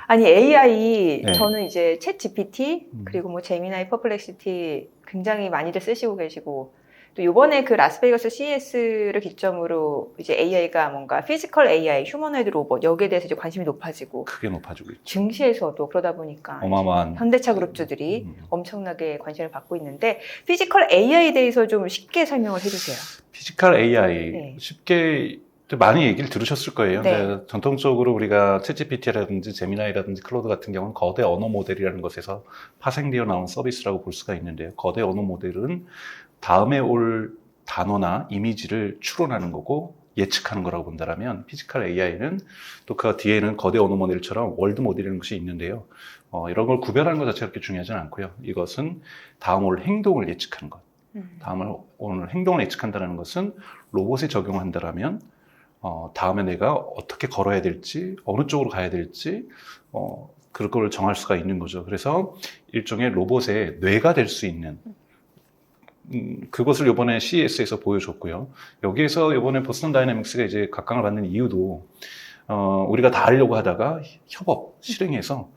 아니 AI 네. 저는 이제 챗 GPT 그리고 뭐 제미나이 퍼플렉시티 굉장히 많이들 쓰시고 계시고 또 이번에 그 라스베이거스 CES를 기점으로 이제 AI가 뭔가 피지컬 AI, 휴머노이드 로봇 여기에 대해서 이제 관심이 높아지고 크게 높아지고 있죠. 증시에서도 그러다 보니까 어마어마한 현대차 그룹주들이 엄청나게 관심을 받고 있는데 피지컬 AI에 대해서 좀 쉽게 설명을 해주세요. 피지컬 AI 네. 쉽게 많이 얘기를 들으셨을 거예요. 네. 근데 전통적으로 우리가 챗GPT라든지 제미나이라든지 클로드 같은 경우는 거대 언어 모델이라는 것에서 파생되어 나온 서비스라고 볼 수가 있는데요. 거대 언어 모델은 다음에 올 단어나 이미지를 추론하는 거고 예측하는 거라고 본다면 피지컬 AI는 또 그 뒤에는 거대 언어 모델처럼 월드 모델이라는 것이 있는데요. 이런 걸 구별하는 것 자체가 그렇게 중요하지는 않고요. 이것은 다음 올 행동을 예측하는 것. 다음을 오늘 행동을 예측한다는 것은 로봇에 적용한다라면 다음에 내가 어떻게 걸어야 될지 어느 쪽으로 가야 될지 그걸 정할 수가 있는 거죠. 그래서 일종의 로봇의 뇌가 될 수 있는 그것을 이번에 CES에서 보여줬고요. 여기에서 이번에 보스턴 다이내믹스가 이제 각광을 받는 이유도 우리가 다 하려고 하다가 협업, 실행해서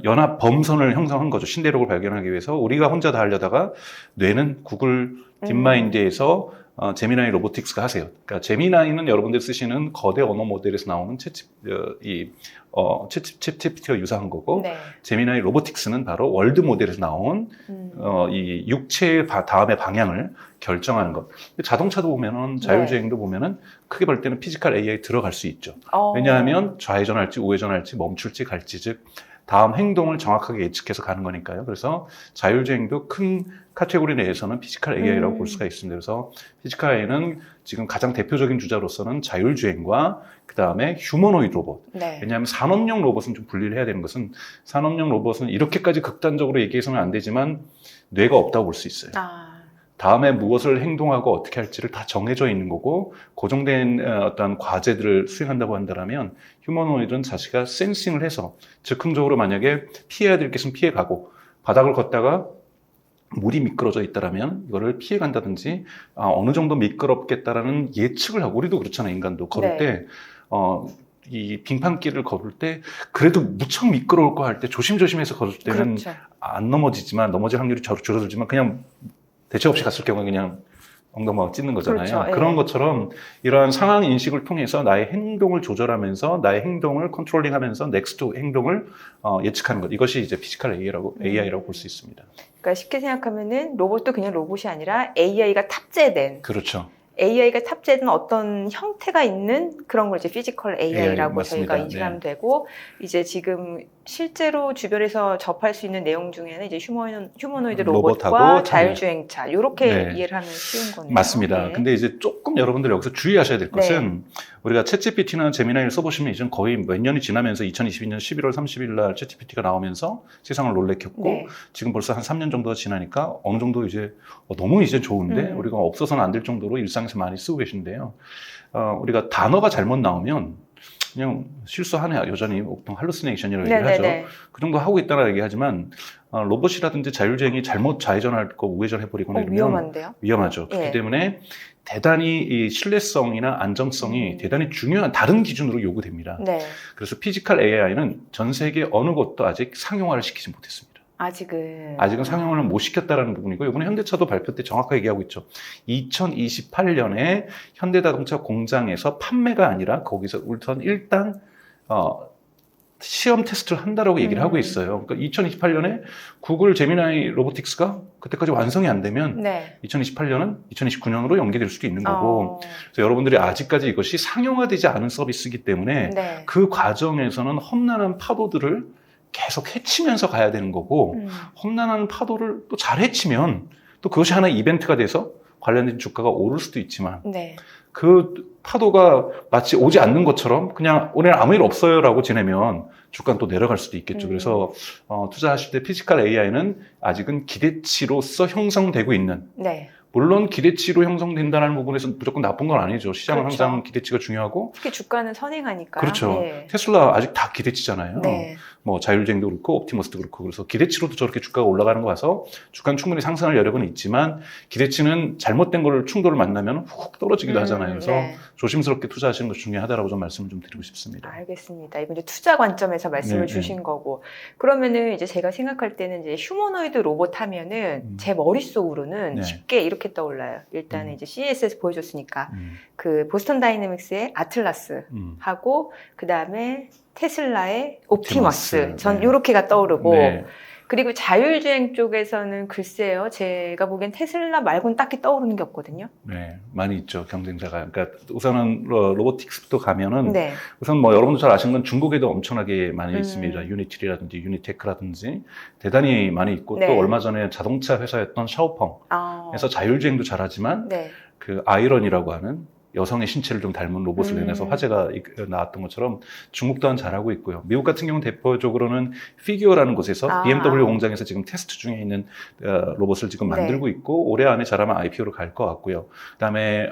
연합 범선을 형성한 거죠. 신대륙을 발견하기 위해서 우리가 혼자 다 하려다가 뇌는 구글 딥마인드에서 제미나이 로보틱스가 하세요. 그러니까 제미나이는 여러분들 쓰시는 거대 언어 모델에서 나오는 챗GPT와 유사한 거고 네. 제미나이 로보틱스는 바로 월드 모델에서 나온 이 육체의 다음의 방향을 결정하는 것. 자동차도 보면은 자율주행도 보면은 크게 볼 때는 피지컬 AI 들어갈 수 있죠. 왜냐하면 좌회전할지 우회전할지 멈출지 갈지 즉 다음 행동을 정확하게 예측해서 가는 거니까요. 그래서 자율주행도 큰 카테고리 내에서는 피지컬 AI라고 볼 수가 있습니다. 그래서 피지컬 AI는 지금 가장 대표적인 주자로서는 자율주행과 그 다음에 휴머노이드 로봇. 네. 왜냐하면 산업용 로봇은 좀 분리를 해야 되는 것은 산업용 로봇은 이렇게까지 극단적으로 얘기해서는 안 되지만 뇌가 없다고 볼 수 있어요. 다음에 무엇을 행동하고 어떻게 할지를 다 정해져 있는 거고 고정된 어떤 과제들을 수행한다고 한다면 휴머노이드는 자기가 센싱을 해서 즉흥적으로 만약에 피해야 될 것은 피해가고 바닥을 걷다가 물이 미끄러져 있다라면 이거를 피해 간다든지 어느 정도 미끄럽겠다라는 예측을 하고 우리도 그렇잖아요. 인간도 걸을 때 이 빙판길을 걸을 때 그래도 무척 미끄러울 거 할 때 조심조심해서 걸을 때는 안 넘어지지만 넘어질 확률이 줄어들지만 그냥 대책 없이 갔을 경우에 그냥 엉덩방아 찢는 거잖아요. 그렇죠. 그런 것처럼 이러한 상황 인식을 통해서 나의 행동을 조절하면서 나의 행동을 컨트롤링하면서 넥스트 행동을 예측하는 것. 이것이 이제 피지컬 AI라고 볼 수 있습니다. 그러니까 쉽게 생각하면은 로봇도 그냥 로봇이 아니라 AI가 탑재된. 그렇죠. AI가 탑재된 어떤 형태가 있는 그런 걸 이제 피지컬 AI라고 맞습니다. 저희가 인식하면 되고 이제 지금 실제로 주변에서 접할 수 있는 내용 중에는 이제 휴머노이드 로봇과 자율주행차 이렇게 이해를 하면 쉬운 거네요. 맞습니다. 근데 이제 조금 여러분들 여기서 주의하셔야 될 것은 우리가 챗GPT나 제미나이를 써보시면 이제 거의 몇 년이 지나면서 2022년 11월 30일 날 챗GPT가 나오면서 세상을 놀래켰고 지금 벌써 한 3년 정도가 지나니까 어느 정도 이제 너무 이제 좋은데 우리가 없어서는 안 될 정도로 일상에서 많이 쓰고 계신데요. 우리가 단어가 잘못 나오면 그냥 실수하네 여전히 보통 할루시네이션이라고 얘기하죠. 그 정도 하고 있다고 얘기하지만 로봇이라든지 자율주행이 잘못 좌회전하고 우회전해버리거나 이러면 위험한데요? 위험하죠. 그렇기 때문에 대단히 이 신뢰성이나 안정성이 대단히 중요한 다른 기준으로 요구됩니다. 그래서 피지컬 AI는 전 세계 어느 곳도 아직 상용화를 시키지 못했습니다. 아직은 상용화를 못 시켰다는 부분이고 이번에 현대차도 발표 때 정확하게 얘기하고 있죠. 2028년에 현대자동차 공장에서 판매가 아니라 거기서 우선 일단 시험 테스트를 한다라고 얘기를 하고 있어요. 그러니까 2028년에 구글 제미나이 로보틱스가 그때까지 완성이 안 되면 2028년은 2029년으로 연계될 수도 있는 거고 그래서 여러분들이 아직까지 이것이 상용화되지 않은 서비스이기 때문에 그 과정에서는 험난한 파도들을 계속 헤치면서 가야 되는 거고 험난한 파도를 또 잘 헤치면 또 그것이 하나의 이벤트가 돼서 관련된 주가가 오를 수도 있지만 그 파도가 마치 오지 않는 것처럼 그냥 오늘 아무 일 없어요 라고 지내면 주가는 또 내려갈 수도 있겠죠. 그래서 투자하실 때 피지컬 AI는 아직은 기대치로서 형성되고 있는 물론 기대치로 형성된다는 부분에서 무조건 나쁜 건 아니죠. 시장은 그렇죠. 항상 기대치가 중요하고. 특히 주가는 선행하니까. 그렇죠. 네. 테슬라 아직 다 기대치잖아요. 네. 뭐 자율주행도 그렇고 옵티머스도 그렇고 그래서 기대치로도 저렇게 주가가 올라가는 거 봐서 주가는 충분히 상승할 여력은 있지만 기대치는 잘못된 걸 충돌을 만나면 훅 떨어지기도 하잖아요. 그래서 네. 조심스럽게 투자하시는 것이 중요하다라고 좀 말씀을 좀 드리고 싶습니다. 알겠습니다. 이번 이제 투자 관점에서 말씀을 네, 주신 거고 그러면은 이제 제가 생각할 때는 이제 휴머노이드 로봇 하면은 제 머릿속으로는 네. 쉽게 이렇게 떠올라요. 일단은 이제 CES에서 보여줬으니까 음, 그 보스턴 다이내믹스의 아틀라스 하고 그 다음에 테슬라의 옵티머스. 옵티머스. 전 네. 요렇게가 떠오르고 네. 그리고 자율주행 쪽에서는 글쎄요. 제가 보기엔 테슬라 말고는 딱히 떠오르는 게 없거든요. 네, 많이 있죠, 경쟁자가. 그러니까 우선은 로보틱스부터 가면은 네. 우선 뭐 여러분도 잘 아시는 건 중국에도 엄청나게 많이 있습니다. 유니티리라든지 유니테크라든지 대단히 많이 있고 네. 또 얼마 전에 자동차 회사였던 샤오펑에서 자율주행도 잘하지만 네. 그 아이런이라고 하는 여성의 신체를 좀 닮은 로봇을 내놔서 화제가 나왔던 것처럼 중국도 한 잘하고 있고요. 미국 같은 경우는 대표적으로는 피규어라는 곳에서 BMW 공장에서 지금 테스트 중에 있는 로봇을 지금 만들고 있고 올해 안에 잘하면 IPO로 갈 것 같고요. 그다음에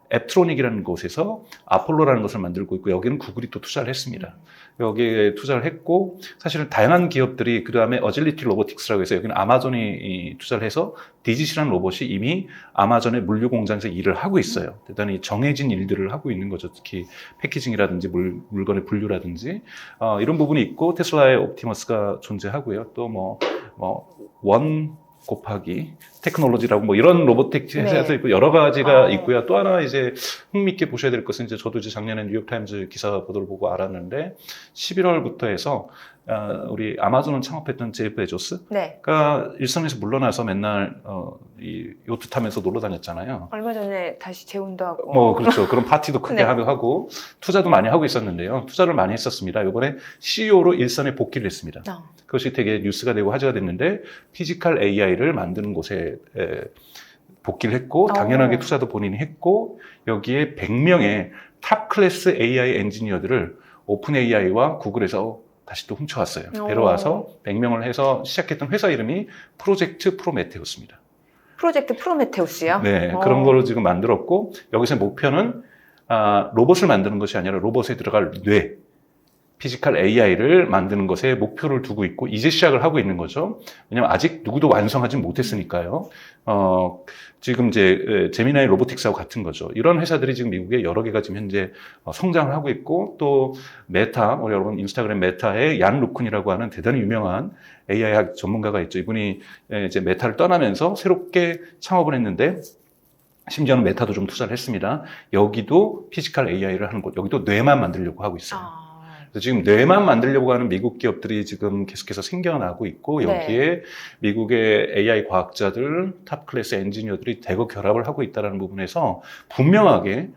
앱트로닉이라는 곳에서 아폴로라는 것을 만들고 있고 여기는 구글이 또 투자를 했습니다. 여기에 투자를 했고 사실은 다양한 기업들이 그다음에 어질리티 로보틱스라고 해서 여기는 아마존이 투자를 해서 디짓이라는 로봇이 이미 아마존의 물류 공장에서 일을 하고 있어요. 대단히 정해진 일들을 하고 있는 거죠. 특히 패키징이라든지 물건의 분류라든지 이런 부분이 있고 테슬라의 옵티머스가 존재하고요. 또 원 곱하기 테크놀로지라고 뭐 이런 로보틱 회사도 있고 여러 가지가 있고요. 또 하나 이제 흥미있게 보셔야 될 것은 이제 저도 이제 작년에 뉴욕타임즈 기사 보도를 보고 알았는데 11월부터 해서 우리 아마존을 창업했던 제프 베조스가 일선에서 물러나서 맨날 이 요트 타면서 놀러 다녔잖아요. 얼마 전에 다시 재혼도 하고. 뭐 그렇죠. 그런 파티도 크게 하고 투자도 많이 하고 있었는데요. 투자를 많이 했었습니다. 이번에 CEO로 일선에 복귀를 했습니다. 그것이 되게 뉴스가 되고 화제가 됐는데 피지컬 AI를 만드는 곳에 복귀를 했고 당연하게 투자도 본인이 했고 여기에 100명의 탑 클래스 AI 엔지니어들을 오픈 AI와 구글에서 다시 또 훔쳐왔어요. 데려와서 100명을 해서 시작했던 회사 이름이 프로젝트 프로메테우스입니다. 프로젝트 프로메테우스요? 네, 그런 거로 지금 만들었고 여기서 목표는 로봇을 만드는 것이 아니라 로봇에 들어갈 뇌, 피지컬 AI를 만드는 것에 목표를 두고 있고 이제 시작을 하고 있는 거죠. 왜냐하면 아직 누구도 완성하지 못했으니까요. 지금 이제 제미나이 로보틱스하고 같은 거죠. 이런 회사들이 지금 미국에 여러 개가 지금 현재 성장을 하고 있고 또 메타, 우리 여러분 인스타그램 메타의 얀 루쿤이라고 하는 대단히 유명한 AI 전문가가 있죠. 이분이 이제 메타를 떠나면서 새롭게 창업을 했는데 심지어는 메타도 좀 투자를 했습니다. 여기도 피지컬 AI를 하는 곳, 여기도 뇌만 만들려고 하고 있어요. 그래서 지금 뇌만 만들려고 하는 미국 기업들이 지금 계속해서 생겨나고 있고 여기에 미국의 AI 과학자들, 탑 클래스 엔지니어들이 대거 결합을 하고 있다는 부분에서 분명하게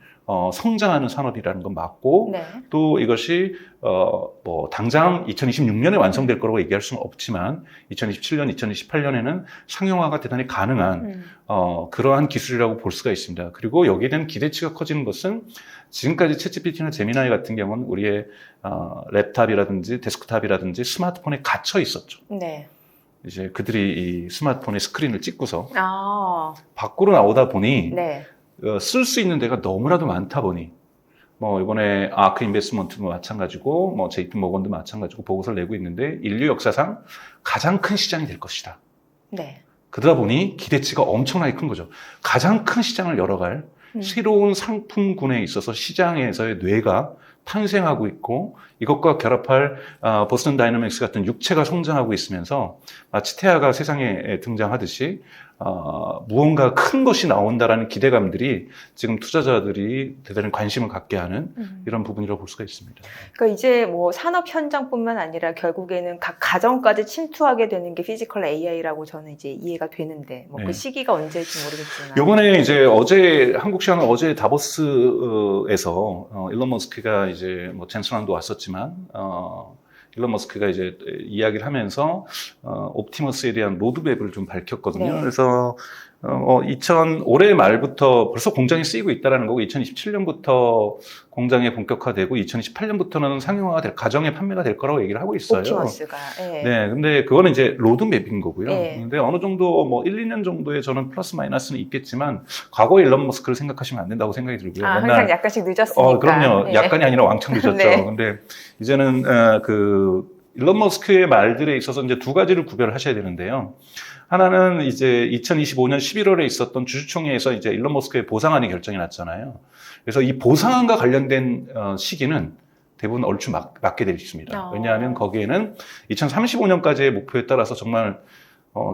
성장하는 산업이라는 건 맞고 또 이것이 뭐 당장 2026년에 완성될 거라고 얘기할 수는 없지만 2027년, 2028년에는 상용화가 대단히 가능한 그러한 기술이라고 볼 수가 있습니다. 그리고 여기에 대한 기대치가 커지는 것은 지금까지 챗GPT나 제미나이 같은 경우는 우리의 랩탑이라든지 데스크탑이라든지 스마트폰에 갇혀 있었죠. 이제 그들이 이 스마트폰의 스크린을 찍고서 밖으로 나오다 보니 쓸 수 있는 데가 너무나도 많다 보니 뭐 이번에 아크 인베스트먼트도 마찬가지고 뭐 JP 모건도 마찬가지고 보고서를 내고 있는데 인류 역사상 가장 큰 시장이 될 것이다. 그러다 보니 기대치가 엄청나게 큰 거죠. 가장 큰 시장을 열어갈 새로운 상품군에 있어서 시장에서의 뇌가 탄생하고 있고 이것과 결합할 보스턴 다이내믹스 같은 육체가 성장하고 있으면서 마치 태아가 세상에 등장하듯이 무언가 큰 것이 나온다라는 기대감들이 지금 투자자들이 대단히 관심을 갖게 하는 이런 부분이라고 볼 수가 있습니다. 그러니까 이제 뭐 산업 현장뿐만 아니라 결국에는 각 가정까지 침투하게 되는 게 피지컬 AI라고 저는 이제 이해가 되는데 뭐 그 시기가 언제일지 모르겠지만 이번에 이제 어제 한국 시간은 어제 다보스에서 일론 머스크가 이제 뭐 젠슨왕도 왔었지만 일론 머스크가 이제 이야기를 하면서 옵티머스에 대한 로드맵을 좀 밝혔거든요. 그래서 올해 말부터 벌써 공장에 쓰이고 있다는 거고 2027년부터 공장에 본격화되고 2028년부터는 상용화가 가정에 판매가 될 거라고 얘기를 하고 있어요. 옵티머스가. 네, 근데 그거는 이제 로드맵인 거고요. 네. 근데 어느 정도 뭐 1, 2년 정도의 저는 플러스 마이너스는 있겠지만 과거의 일론 머스크를 생각하시면 안 된다고 생각이 들고요. 항상 약간씩 늦었으니까. 그럼요. 네. 약간이 아니라 왕창 늦었죠. 네. 근데 이제는 일론 머스크의 말들에 있어서 이제 두 가지를 구별을 하셔야 되는데요. 하나는 이제 2025년 11월에 있었던 주주총회에서 이제 일론 머스크의 보상안이 결정이 났잖아요. 그래서 이 보상안과 관련된 시기는 대부분 얼추 맞게 되어 있습니다. 왜냐하면 거기에는 2035년까지의 목표에 따라서 정말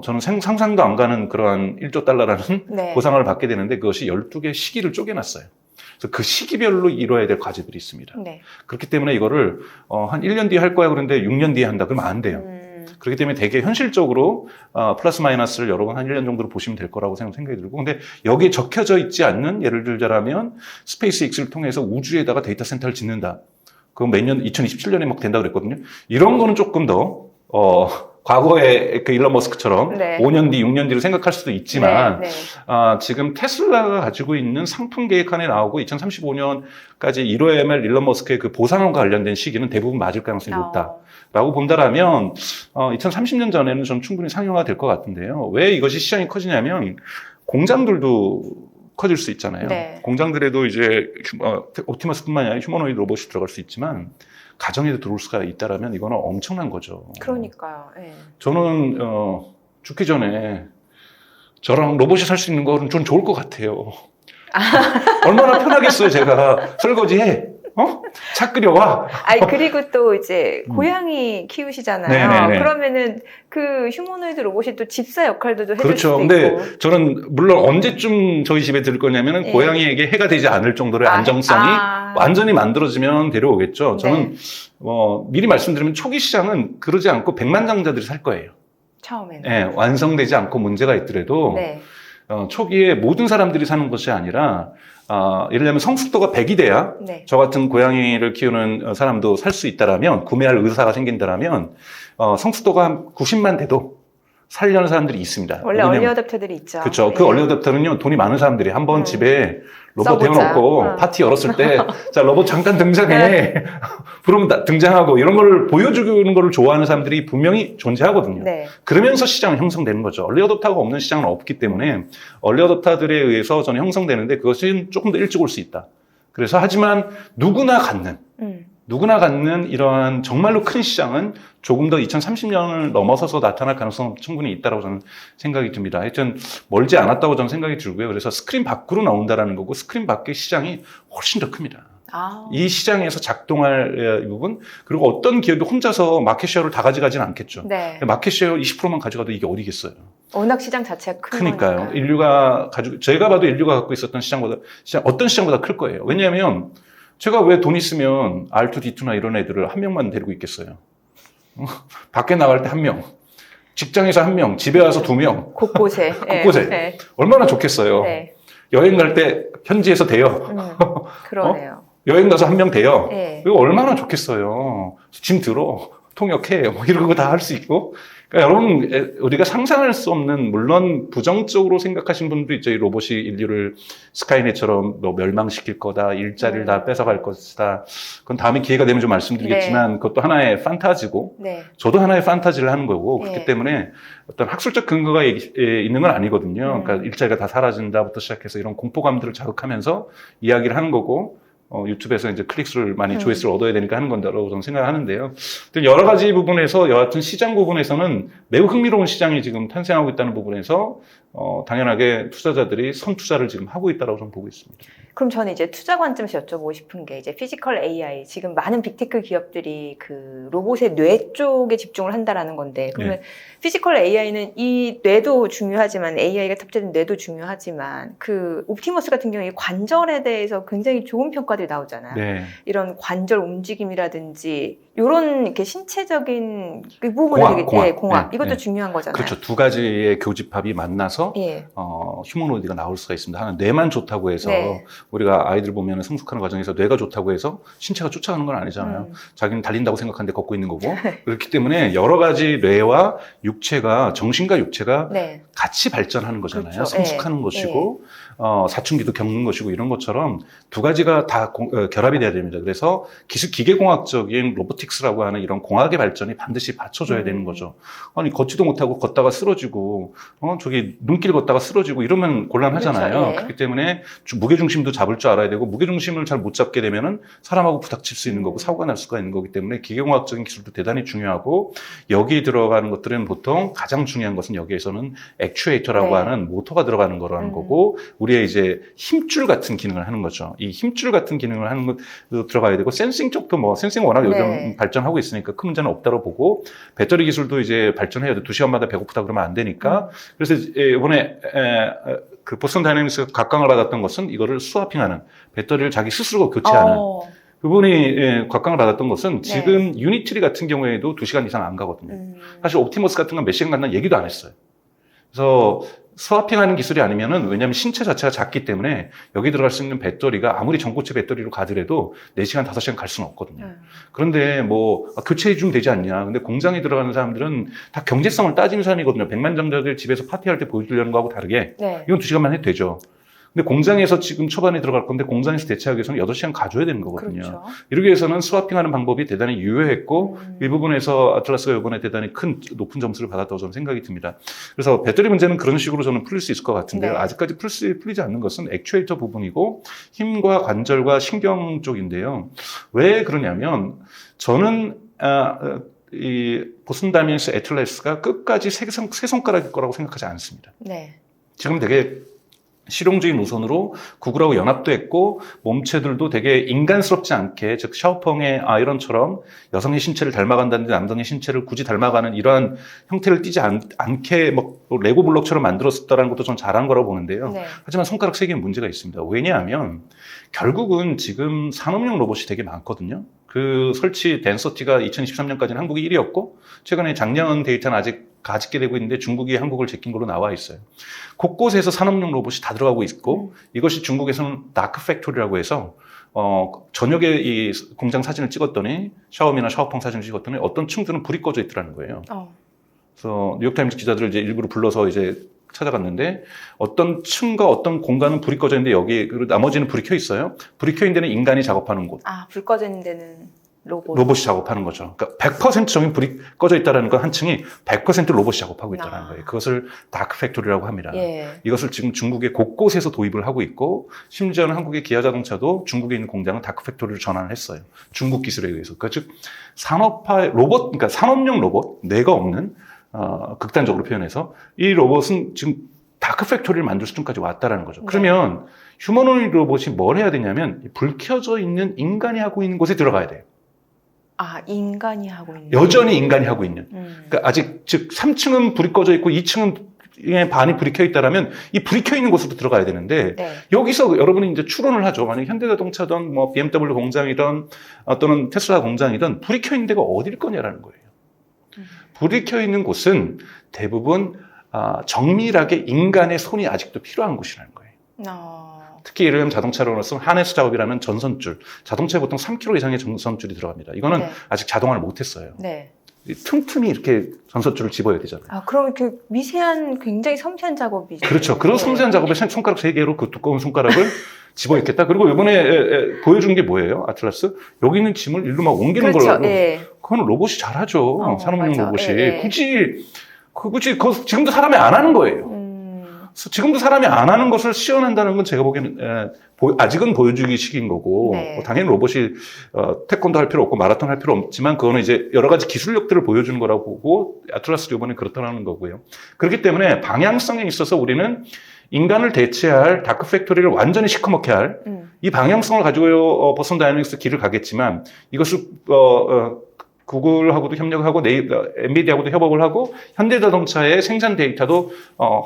저는 상상도 안 가는 그러한 1조 달러라는 네. 보상을 받게 되는데 그것이 12개의 시기를 쪼개놨어요. 그래서 그 시기별로 이뤄야 될 과제들이 있습니다. 네. 그렇기 때문에 이거를 한 1년 뒤에 할 거야 그런데 6년 뒤에 한다 그러면 안 돼요. 그렇기 때문에 되게 현실적으로 플러스 마이너스를 여러 번 한 1년 정도로 보시면 될 거라고 생각이 들고 근데 여기에 적혀져 있지 않는 예를 들자면 스페이스X를 통해서 우주에다가 데이터 센터를 짓는다. 그건 매년 2027년에 막 된다고 그랬거든요. 이런 거는 조금 더 과거의 그 일론 머스크처럼 네. 5년 뒤, 6년 뒤로 생각할 수도 있지만 네. 지금 테슬라가 가지고 있는 상품 계획안에 나오고 2035년까지 이뤄야만 할 일론 머스크의 그 보상과 관련된 시기는 대부분 맞을 가능성이 높다라고 본다라면 2030년 전에는 좀 충분히 상용화 될 것 같은데요. 왜 이것이 시장이 커지냐면 공장들도 커질 수 있잖아요. 네. 공장들에도 이제 옵티머스뿐만 아니라 휴머노이드 로봇이 들어갈 수 있지만 가정에도 들어올 수가 있다라면 이거는 엄청난 거죠. 그러니까요. 네. 저는 죽기 전에 저랑 로봇이 살 수 있는 거는 좀 좋을 것 같아요. 얼마나 편하겠어요, 제가. 설거지해. 차 끓여와. 그리고 또 이제 고양이 키우시잖아요. 네네네. 그러면은 그 휴머노이드 로봇이 또 집사 역할도 해줄 그렇죠. 수도 근데 있고. 저는 물론 언제쯤 저희 집에 들을 거냐면은 네. 고양이에게 해가 되지 않을 정도의 안정성이 완전히 만들어지면 데려오겠죠. 저는 미리 말씀드리면 초기 시장은 그러지 않고 백만장자들이 살 거예요. 처음에는. 네, 완성되지 않고 문제가 있더라도 네. 초기에 모든 사람들이 사는 것이 아니라 예를 들면 성숙도가 100이 돼야 네. 저 같은 고양이를 키우는 사람도 살 수 있다라면 구매할 의사가 생긴다라면 성숙도가 한 90만 돼도 살려는 사람들이 있습니다. 원래 얼리 어댑터들이 있죠. 그렇죠. 네. 그 얼리 어댑터는요 돈이 많은 사람들이 한번 집에 로봇 써보자. 대놓고 파티 열었을 때 자 로봇 잠깐 등장해 부르면 등장하고 이런 걸 보여주는 걸 좋아하는 사람들이 분명히 존재하거든요. 네. 그러면서 시장은 형성되는 거죠. 얼리 어댑터가 없는 시장은 없기 때문에 얼리 어댑터들에 의해서 저는 형성되는데 그것은 조금 더 일찍 올 수 있다. 그래서 하지만 누구나 갖는 이러한 정말로 큰 시장은 조금 더 2030년을 넘어서서 나타날 가능성은 충분히 있다고 저는 생각이 듭니다. 하여튼 멀지 않았다고 저는 생각이 들고요. 그래서 스크린 밖으로 나온다라는 거고 스크린 밖의 시장이 훨씬 더 큽니다. 이 시장에서 작동할 부분 그리고 어떤 기업이 혼자서 마켓쉐어를 다 가져가지는 않겠죠. 네. 마켓쉐어 20%만 가져가도 이게 어디겠어요. 워낙 시장 자체가 큰 그러니까요. 거니까. 제가 봐도 인류가 갖고 있었던 어떤 시장보다 클 거예요. 왜냐하면 제가 왜 돈 있으면 R2, D2나 이런 애들을 한 명만 데리고 있겠어요. 밖에 나갈 때 한 명, 직장에서 한 명, 집에 와서 2명. 곳곳에. 곳곳에. 네. 얼마나 좋겠어요. 네. 여행 갈 때 현지에서 대여. 그러네요. 여행 가서 한 명 대여. 네. 이거 얼마나 좋겠어요. 짐 들어. 통역해. 이런 거 다 할 수 있고. 그러니까 여러분, 우리가 상상할 수 없는, 물론 부정적으로 생각하시는 분도 있죠. 이 로봇이 인류를 스카이넷처럼 멸망시킬 거다, 일자리를 다 뺏어갈 것이다. 그건 다음에 기회가 되면 좀 말씀드리겠지만, 네. 그것도 하나의 판타지고, 네. 저도 하나의 판타지를 하는 거고, 그렇기 네. 때문에 어떤 학술적 근거가 있는 건 아니거든요. 그러니까 일자리가 다 사라진다부터 시작해서 이런 공포감들을 자극하면서 이야기를 하는 거고, 유튜브에서 이제 클릭수를 많이 조회수를 얻어야 되니까 하는 건다라고 저는 생각을 하는데요. 여러 가지 부분에서 여하튼 시장 부분에서는 매우 흥미로운 시장이 지금 탄생하고 있다는 부분에서 당연하게 투자자들이 선투자를 지금 하고 있다고 저는 보고 있습니다. 그럼 저는 이제 투자 관점에서 여쭤보고 싶은 게 이제 피지컬 AI 지금 많은 빅테크 기업들이 그 로봇의 뇌 쪽에 집중을 한다라는 건데 그러면 피지컬 AI는 이 뇌도 중요하지만 AI가 탑재된 뇌도 중요하지만 그 옵티머스 같은 경우에 관절에 대해서 굉장히 좋은 평가들이 나오잖아요. 네. 이런 관절 움직임이라든지 이런 이렇게 신체적인 그 부분에 공학. 공학 네. 이것도 네. 중요한 거잖아요. 그렇죠. 두 가지의 교집합이 만나서 해서 휴머노이드가 나올 수가 있습니다. 하나 뇌만 좋다고 해서 우리가 아이들 보면 성숙하는 과정에서 뇌가 좋다고 해서 신체가 쫓아가는 건 아니잖아요. 자기는 달린다고 생각하는데 걷고 있는 거고. 그렇기 때문에 여러 가지 뇌와 육체가 정신과 육체가 같이 발전하는 거잖아요. 그렇죠. 성숙하는 것이고 사춘기도 겪는 것이고 이런 것처럼 두 가지가 다 결합이 돼야 됩니다. 그래서 기계공학적인 로보틱스라고 하는 이런 공학의 발전이 반드시 받쳐줘야 되는 거죠. 아니 걷지도 못하고 걷다가 쓰러지고 저기 눈길 걷다가 쓰러지고 이러면 곤란하잖아요. 그렇죠. 그렇기 때문에 무게중심도 잡을 줄 알아야 되고 무게중심을 잘 못 잡게 되면은 사람하고 부닥칠 수 있는 거고 사고가 날 수가 있는 거기 때문에 기계공학적인 기술도 대단히 중요하고 여기 들어가는 것들은 보통 가장 중요한 것은 여기에서는 액추에이터라고 하는 모터가 들어가는 거라는 거고 우리의 이제 힘줄 같은 기능을 하는 거죠. 이 힘줄 같은 기능을 하는 것도 들어가야 되고 센싱 쪽도 뭐 센싱 워낙 요즘 발전하고 있으니까 큰 문제는 없다고 보고 배터리 기술도 이제 발전해야 돼. 2시간마다 배고프다 그러면 안 되니까. 그래서 이번에 그 보스턴 다이내믹스가 각광을 받았던 것은 이거를 스와핑하는 배터리를 자기 스스로 교체하는 그분이 각광을 받았던 것은 지금 유니트리 같은 경우에도 2시간 이상 안 가거든요. 사실 옵티머스 같은 건 몇 시간 간다는 얘기도 안 했어요. 그래서 스와핑하는 기술이 아니면은 왜냐하면 신체 자체가 작기 때문에 여기 들어갈 수 있는 배터리가 아무리 전고체 배터리로 가더라도 4시간, 5시간 갈 수는 없거든요. 그런데 뭐 교체해 주면 되지 않냐. 근데 공장에 들어가는 사람들은 다 경제성을 따지는 사람이거든요. 백만장자들 집에서 파티할 때 보여주려는 거하고 다르게 이건 2시간만 해도 되죠. 근데 공장에서 지금 초반에 들어갈 건데 공장에서 대체하기 위해서는 8시간 가줘야 되는 거거든요. 그렇죠. 이러기 위해서는 스와핑하는 방법이 대단히 유효했고 이 부분에서 아틀라스가 이번에 대단히 높은 점수를 받았다고 저는 생각이 듭니다. 그래서 배터리 문제는 그런 식으로 저는 풀릴 수 있을 것 같은데요. 아직까지 풀리지 않는 것은 액추에이터 부분이고 힘과 관절과 신경 쪽인데요. 왜 그러냐면 저는 이 보스턴 다이내믹스 애틀라스가 끝까지 세 손가락일 거라고 생각하지 않습니다. 지금 되게 실용적인 노선으로 구글하고 연합도 했고 몸체들도 되게 인간스럽지 않게 즉 샤오펑의 아이런처럼 여성의 신체를 닮아간다는데 남성의 신체를 굳이 닮아가는 이러한 형태를 띠지 않게 막 레고 블록처럼 만들었다는 것도 전 잘한 거라고 보는데요. 하지만 손가락 3개는 문제가 있습니다. 왜냐하면 결국은 지금 산업용 로봇이 되게 많거든요. 그 설치 덴서티가 2023년까지는 한국이 1위였고 최근에 작년 데이터는 아직 가집게 되고 있는데 중국이 한국을 제낀 걸로 나와 있어요. 곳곳에서 산업용 로봇이 다 들어가고 있고 이것이 중국에서는 다크 팩토리라고 해서 저녁에 이 공장 사진을 찍었더니 샤오미나 샤오펑 사진을 찍었더니 어떤 층들은 불이 꺼져 있더라는 거예요. 그래서 뉴욕타임즈 기자들을 이제 일부러 불러서 이제 찾아갔는데 어떤 층과 어떤 공간은 불이 꺼져 있는데 여기 그리고 나머지는 불이 켜 있어요. 불이 켜 있는 데는 인간이 작업하는 곳. 불 꺼져 있는 데는 로봇이 작업하는 거죠. 그러니까 100% 정인 불이 꺼져 있다는 건 한 층이 100% 로봇이 작업하고 있다는 거예요. 그것을 다크 팩토리라고 합니다. 이것을 지금 중국의 곳곳에서 도입을 하고 있고 심지어는 한국의 기아 자동차도 중국에 있는 공장은 다크 팩토리로 전환을 했어요. 중국 기술에 의해서. 그러니까 즉 산업화 로봇, 그러니까 산업용 로봇, 뇌가 없는 극단적으로 표현해서 이 로봇은 지금 다크 팩토리를 만들 수준까지 왔다라는 거죠. 그러면 휴머노이드 로봇이 뭘 해야 되냐면 불 켜져 있는 인간이 하고 있는 곳에 들어가야 돼요. 인간이 하고 있는. 여전히 인간이 하고 있는. 그러니까 아직 즉 3층은 불이 꺼져 있고 2층은 반이 불이 켜 있다라면 이 불이 켜 있는 곳으로 들어가야 되는데 여기서 여러분이 이제 추론을 하죠. 만약 현대자동차든 뭐 BMW 공장이든 또는 테슬라 공장이든 불이 켜 있는 데가 어딜 거냐라는 거예요. 불이 켜 있는 곳은 대부분 정밀하게 인간의 손이 아직도 필요한 곳이라는 거예요. 특히 예를 들면 자동차로서는 하네스 작업이라는 전선줄, 자동차에 보통 3km 이상의 전선줄이 들어갑니다. 이거는 아직 자동화를 못했어요. 틈틈이 이렇게 전선줄을 집어야 되잖아요. 그럼 이렇게 미세한 굉장히 섬세한 작업이죠. 그렇죠. 그런 섬세한 작업에 손가락 3개로 그 두꺼운 손가락을 집어 있겠다. 그리고 이번에 보여준 게 뭐예요? 아틀라스? 여기 있는 짐을 일로 막 옮기는 걸로. 그건 로봇이 잘하죠. 산업용 로봇이. 굳이 지금도 사람이 안 하는 거예요. 지금도 사람이 안 하는 것을 시연한다는 건 제가 보기에는 아직은 보여주기 식인 거고 당연히 로봇이 태권도 할 필요 없고 마라톤 할 필요 없지만 그거는 이제 여러 가지 기술력들을 보여주는 거라고 보고 아틀라스 이번에 그렇다는 거고요. 그렇기 때문에 방향성에 있어서 우리는 인간을 대체할 다크 팩토리를 완전히 시커멓게 할 이 방향성을 가지고 보스턴 다이내믹스 길을 가겠지만 이것을 구글하고도 협력하고 엔비디아하고도 협업을 하고 현대자동차의 생산 데이터도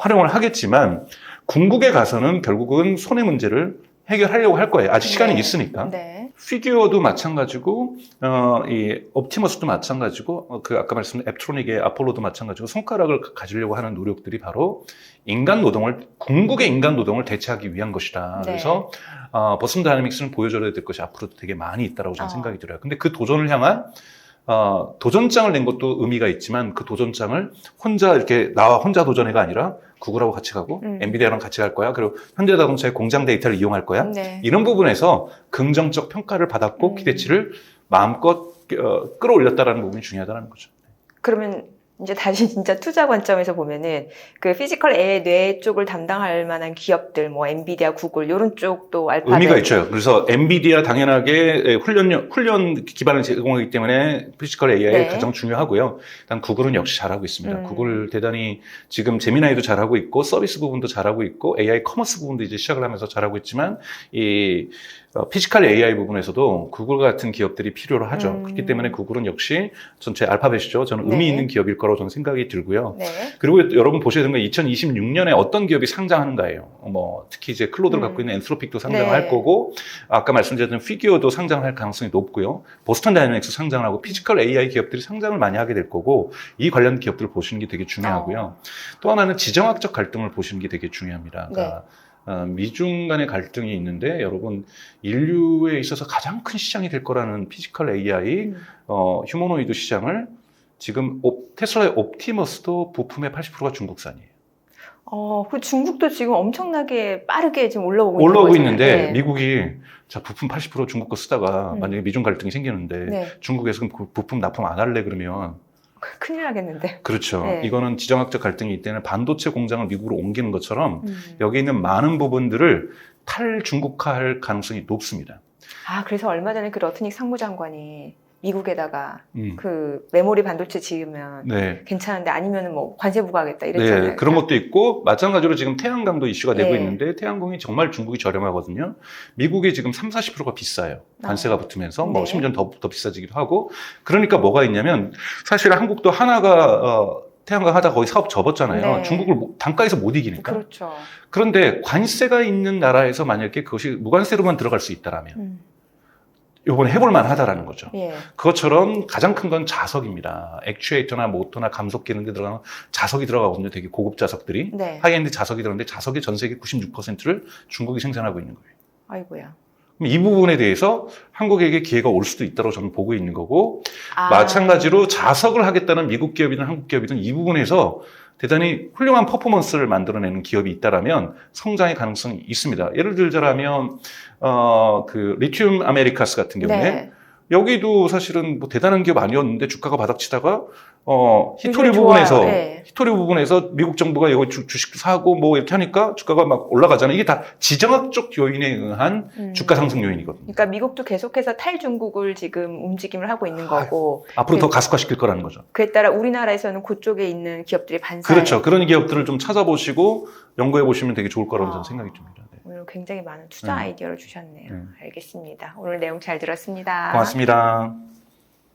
활용을 하겠지만 궁극에 가서는 결국은 손의 문제를 해결하려고 할 거예요. 아직 시간이 있으니까. 피규어도 마찬가지고, 이 옵티머스도 마찬가지고, 그 아까 말씀드린 앱트로닉의 아폴로도 마찬가지고, 손가락을 가지려고 하는 노력들이 바로 궁극의 인간 노동을 대체하기 위한 것이다. 네. 그래서, 버슨 다이내믹스는 보여줘야 될 것이 앞으로도 되게 많이 있다라고 저는 생각이 들어요. 근데 그 도전을 향한, 도전장을 낸 것도 의미가 있지만, 그 도전장을 나와 혼자 도전해가 아니라, 구글하고 같이 가고, 엔비디아랑 같이 갈 거야. 그리고 현대자동차의 공장 데이터를 이용할 거야. 네. 이런 부분에서 긍정적 평가를 받았고, 기대치를 마음껏 끌어올렸다라는 부분이 중요하다는 거죠. 그러면 이제 다시 진짜 투자 관점에서 보면은 그 피지컬 AI 뇌 쪽을 담당할 만한 기업들, 뭐 엔비디아, 구글 이런 쪽도 알파벳 의미가 있죠. 그래서 엔비디아 당연하게 훈련 기반을 제공하기 때문에 피지컬 AI가 네. 가장 중요하고요. 일단 구글은 역시 잘하고 있습니다. 구글 대단히 지금 제미나이도 잘하고 있고 서비스 부분도 잘하고 있고 AI 커머스 부분도 이제 시작을 하면서 잘하고 있지만 이 피지컬 AI 부분에서도 구글 같은 기업들이 필요로 하죠. 그렇기 때문에 구글은 역시 전체 알파벳이죠. 저는 의미 네. 있는 기업일 거라고 저는 생각이 들고요. 네. 그리고 여러분 보셔야 되는 건 2026년에 어떤 기업이 상장하는가예요. 특히 이제 클로드를 갖고 있는 엔트로픽도 상장을 할 거고, 아까 말씀드렸던 피규어도 상장할 가능성이 높고요. 보스턴 다이내믹스 상장을 하고 피지컬 AI 기업들이 상장을 많이 하게 될 거고, 이 관련 기업들을 보시는 게 되게 중요하고요. 또 하나는 지정학적 갈등을 보시는 게 되게 중요합니다. 그러니까 미중 간의 갈등이 있는데 여러분 인류에 있어서 가장 큰 시장이 될 거라는 피지컬 AI 휴머노이드 시장을 지금 테슬라의 옵티머스도 부품의 80%가 중국산이에요. 그 중국도 지금 엄청나게 빠르게 지금 올라오고 있는데 네. 미국이 자 부품 80% 중국 거 쓰다가 만약에 미중 갈등이 생기는데 네. 중국에서 그 부품 납품 안 할래 그러면 큰일 나겠는데. 그렇죠. 네. 이거는 지정학적 갈등이 있다는 반도체 공장을 미국으로 옮기는 것처럼 여기 있는 많은 부분들을 탈중국화할 가능성이 높습니다. 그래서 얼마 전에 그 러트닉 상무장관이 미국에다가 그 메모리 반도체 지으면 네. 괜찮은데 아니면은 뭐 관세 부과하겠다 이랬잖아요. 네, 그런 것도 있고 마찬가지로 지금 태양광도 이슈가 되고 네. 있는데 태양광이 정말 중국이 저렴하거든요. 미국이 지금 30~40%가 비싸요. 관세가 붙으면서 뭐 네. 심지어 더 비싸지기도 하고. 그러니까 뭐가 있냐면 사실 한국도 하나가 태양광 하다가 거의 사업 접었잖아요. 네. 중국을 단가에서 못 이기니까. 그렇죠. 그런데 관세가 있는 나라에서 만약에 그것이 무관세로만 들어갈 수 있다라면 요번에 해볼 만하다라는 거죠. 예. 그것처럼 가장 큰 건 자석입니다. 액추에이터나 모터나 감속기 이런 데 들어가는 자석이 들어가거든요. 되게 고급 자석들이. 네. 하이엔드 자석이 들어가는데 자석의 전 세계 96%를 중국이 생산하고 있는 거예요. 아이고야. 그럼 이 부분에 대해서 한국에게 기회가 올 수도 있다고 저는 보고 있는 거고 마찬가지로 자석을 하겠다는 미국 기업이든 한국 기업이든 이 부분에서 대단히 훌륭한 퍼포먼스를 만들어내는 기업이 있다라면 성장의 가능성이 있습니다. 예를 들자면 그 리튬 아메리카스 같은 경우에 네. 여기도 사실은 뭐 대단한 기업 아니었는데 주가가 바닥치다가 히토리 요즘에 부분에서 좋아요. 네. 히토리 부분에서 미국 정부가 여기 주식 사고 뭐 이렇게 하니까 주가가 막 올라가잖아요. 이게 다 지정학적 요인에 의한 주가 상승 요인이거든요. 그러니까 미국도 계속해서 탈중국을 지금 움직임을 하고 있는 거고 앞으로 더 가속화시킬 거라는 거죠. 그에 따라 우리나라에서는 그쪽에 있는 기업들이 반사해. 그렇죠. 그런 기업들을 좀 찾아보시고 연구해 보시면 되게 좋을 거라고 저는 생각이 듭니다. 네. 오늘 굉장히 많은 투자 아이디어를 주셨네요. 알겠습니다. 오늘 내용 잘 들었습니다. 고맙습니다.